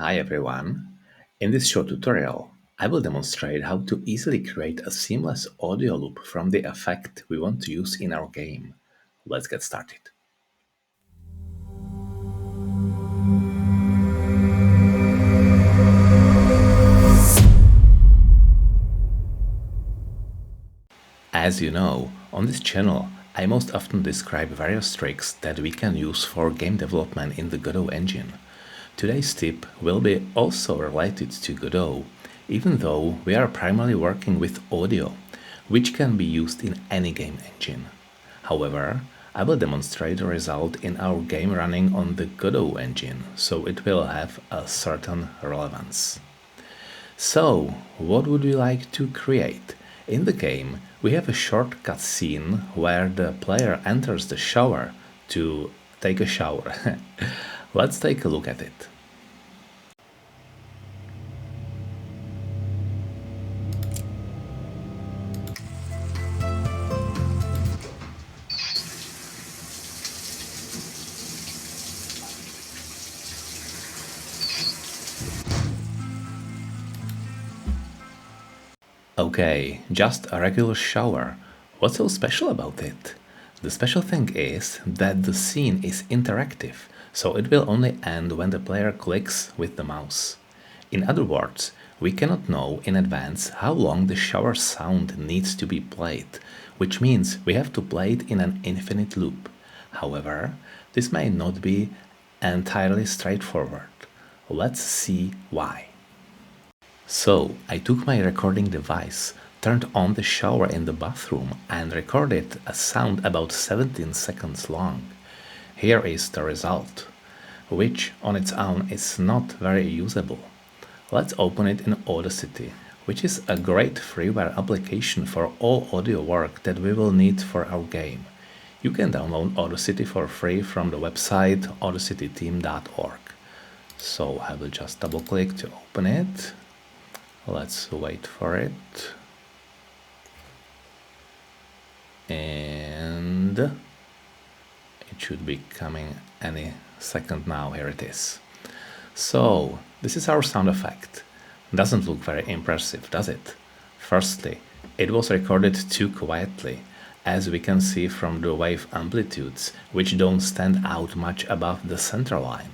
Hi everyone! In this short tutorial, I will demonstrate how to easily create a seamless audio loop from the effect we want to use in our game. Let's get started. As you know, on this channel, I most often describe various tricks that we can use for game development in the Godot engine. Today's tip will be also related to Godot, even though we are primarily working with audio, which can be used in any game engine. However, I will demonstrate the result in our game running on the Godot engine, so it will have a certain relevance. So, what would we like to create? In the game, we have a short cutscene where the player enters the shower to take a shower. Let's take a look at it. Okay, just a regular shower. What's so special about it? The special thing is that the scene is interactive, so it will only end when the player clicks with the mouse. In other words, we cannot know in advance how long the shower sound needs to be played, which means we have to play it in an infinite loop. However, this may not be entirely straightforward. Let's see why. So I took my recording device, turned on the shower in the bathroom and recorded a sound about 17 seconds long. Here is the result, which on its own is not very usable. Let's open it in Audacity, which is a great freeware application for all audio work that we will need for our game. You can download Audacity for free from the website audacityteam.org. So I will just double click to open it. Let's wait for it. And it should be coming any second now. Here it is. So this is our sound effect. Doesn't look very impressive, does it? Firstly, it was recorded too quietly, as we can see from the wave amplitudes, which don't stand out much above the center line.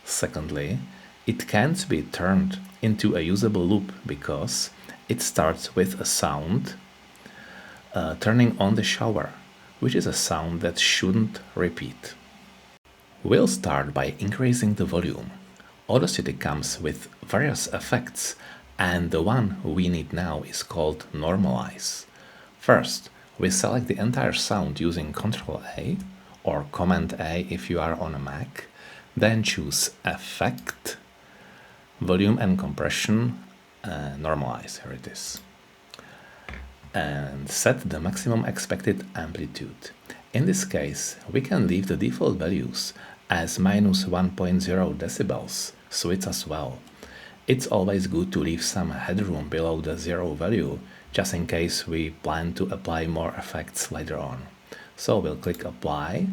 Secondly, it can't be turned into a usable loop because it starts with a sound turning on the shower, which is a sound that shouldn't repeat. We'll start by increasing the volume. Audacity comes with various effects, and the one we need now is called Normalize. First, we select the entire sound using Ctrl A or Command A if you are on a Mac, then choose Effect, Volume and Compression, Normalize, here it is, and set the maximum expected amplitude. In this case, we can leave the default values as minus 1.0 decibels, so it's as well. It's always good to leave some headroom below the zero value, just in case we plan to apply more effects later on. So we'll click Apply,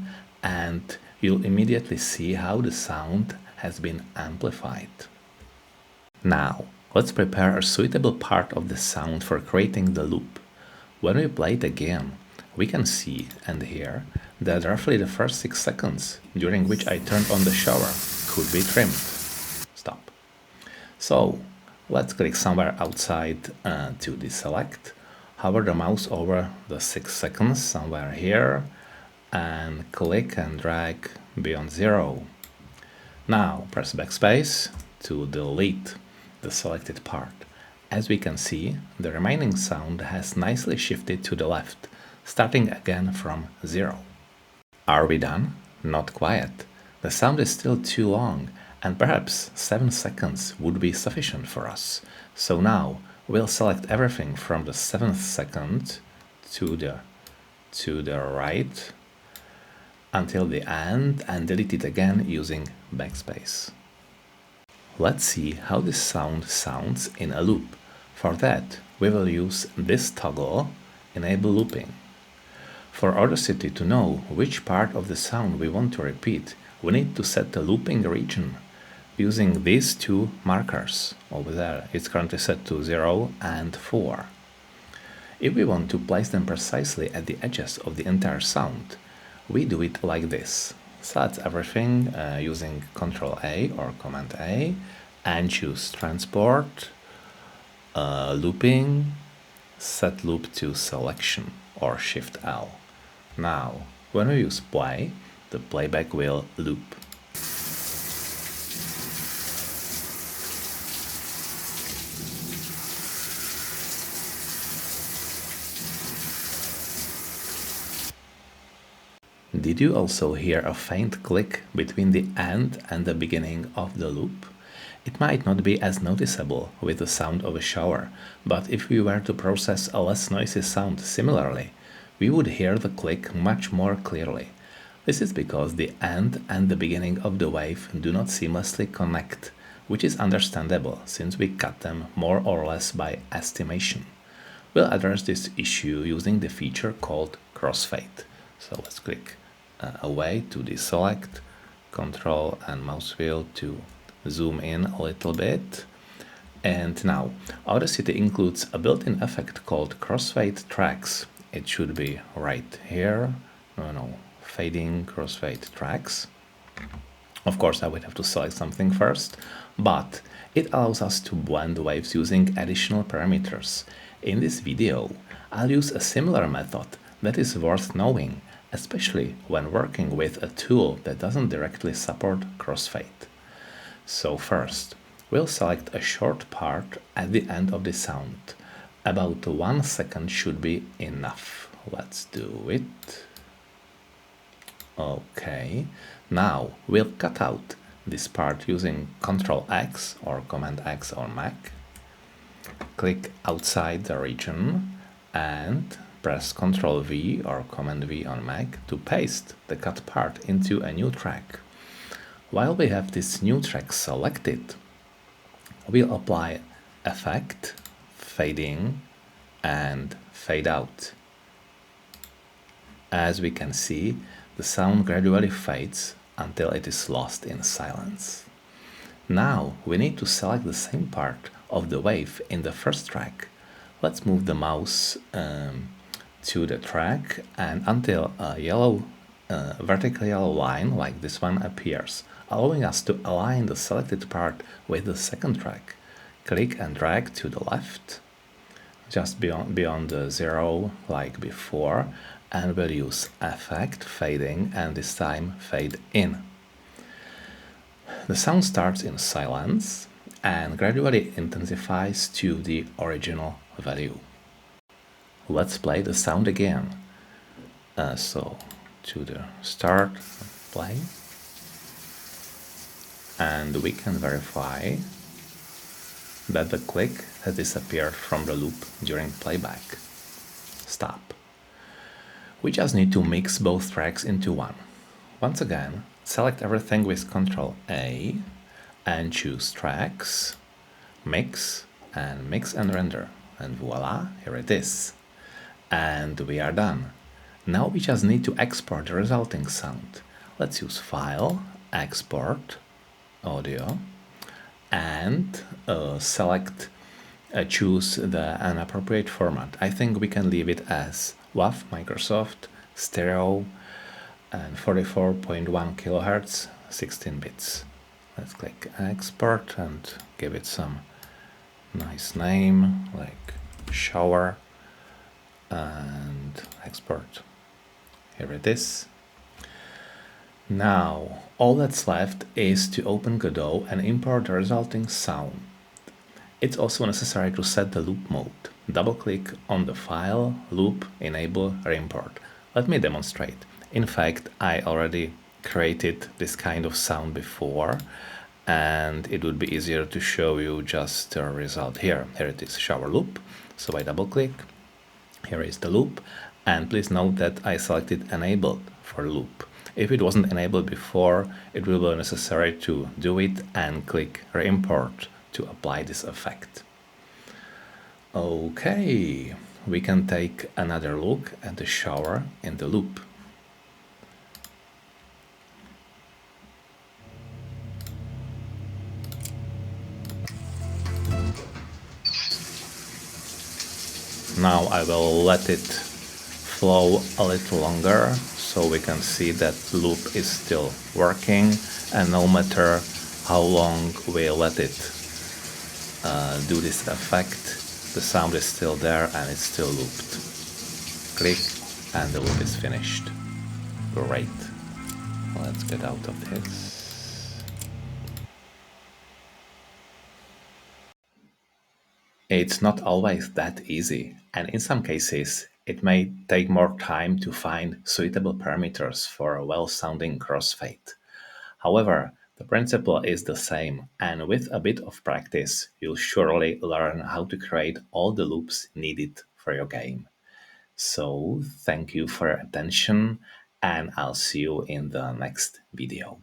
and you'll immediately see how the sound has been amplified. Now, let's prepare a suitable part of the sound for creating the loop. When we play it again, we can see and hear that roughly the first 6 seconds during which I turned on the shower could be trimmed. Stop. So, let's click somewhere outside to deselect, hover the mouse over the 6 seconds somewhere here, and click and drag beyond 0. Now press backspace to delete the selected part. As we can see, the remaining sound has nicely shifted to the left, starting again from 0. Are we done? Not quite. The sound is still too long, and perhaps 7 seconds would be sufficient for us. So now we'll select everything from the 7th second to the right until the end and delete it again using backspace. Let's see how this sound sounds in a loop. For that, we will use this toggle, Enable Looping. For Audacity to know which part of the sound we want to repeat, we need to set the looping region. using these two markers over there. It's currently set to 0 and 4. If we want to place them precisely at the edges of the entire sound, we do it like this. Select everything using Ctrl A or Command A and choose Transport, Looping, Set Loop to Selection or Shift L. Now, when we use play, the playback will loop. Did you also hear a faint click between the end and the beginning of the loop? It might not be as noticeable with the sound of a shower, but if we were to process a less noisy sound similarly, we would hear the click much more clearly. This is because the end and the beginning of the wave do not seamlessly connect, which is understandable since we cut them more or less by estimation. We'll address this issue using the feature called Crossfade. So let's click away to deselect, Control and mouse wheel to zoom in a little bit. And now, Audacity includes a built-in effect called Crossfade Tracks. It should be right here. Fading Crossfade Tracks. Of course, I would have to select something first, but it allows us to blend waves using additional parameters. In this video, I'll use a similar method that is worth knowing, especially when working with a tool that doesn't directly support Crossfade. So first, we'll select a short part at the end of the sound. About 1 second should be enough. Let's do it. Okay, now we'll cut out this part using Ctrl X or Command X on Mac. Click outside the region and press Ctrl V or Command V on Mac to paste the cut part into a new track. While we have this new track selected, we'll apply Effect, Fading, and Fade Out. As we can see, the sound gradually fades until it is lost in silence. Now we need to select the same part of the wave in the first track. Let's move the mouse to the track and until a vertical yellow line like this one appears, allowing us to align the selected part with the second track. Click and drag to the left, just beyond the 0 like before, and we'll use Effect, Fading, and this time Fade In. The sound starts in silence and gradually intensifies to the original value. Let's play the sound again. So to the start, play, and we can verify that the click has disappeared from the loop during playback. Stop. We just need to mix both tracks into one. Once again, select everything with Ctrl A and choose Tracks, Mix and Render. And voila, here it is. And we are done. Now we just need to export the resulting sound. Let's use File, Export, Audio, and choose an appropriate format. I think we can leave it as WAV, Microsoft, Stereo, and 44.1 kHz, 16 bits. Let's click Export and give it some nice name like Shower and Export. Here it is. Now, all that's left is to open Godot and import the resulting sound. It's also necessary to set the loop mode. Double-click on the file, loop, enable, reimport. Let me demonstrate. In fact, I already created this kind of sound before, and it would be easier to show you just the result here. Here it is, shower loop. So I double-click. Here is the loop, and please note that I selected enabled for loop. If it wasn't enabled before, it will be necessary to do it and click reimport to apply this effect. Okay, we can take another look at the shower in the loop. Now I will let it flow a little longer so we can see that loop is still working, and no matter how long we let it do this effect, the sound is still there and it's still looped. Click and the loop is finished. Great. Let's get out of this. It's not always that easy, and in some cases it may take more time to find suitable parameters for a well-sounding crossfade. However, the principle is the same, and with a bit of practice, you'll surely learn how to create all the loops needed for your game. So, thank you for your attention, and I'll see you in the next video.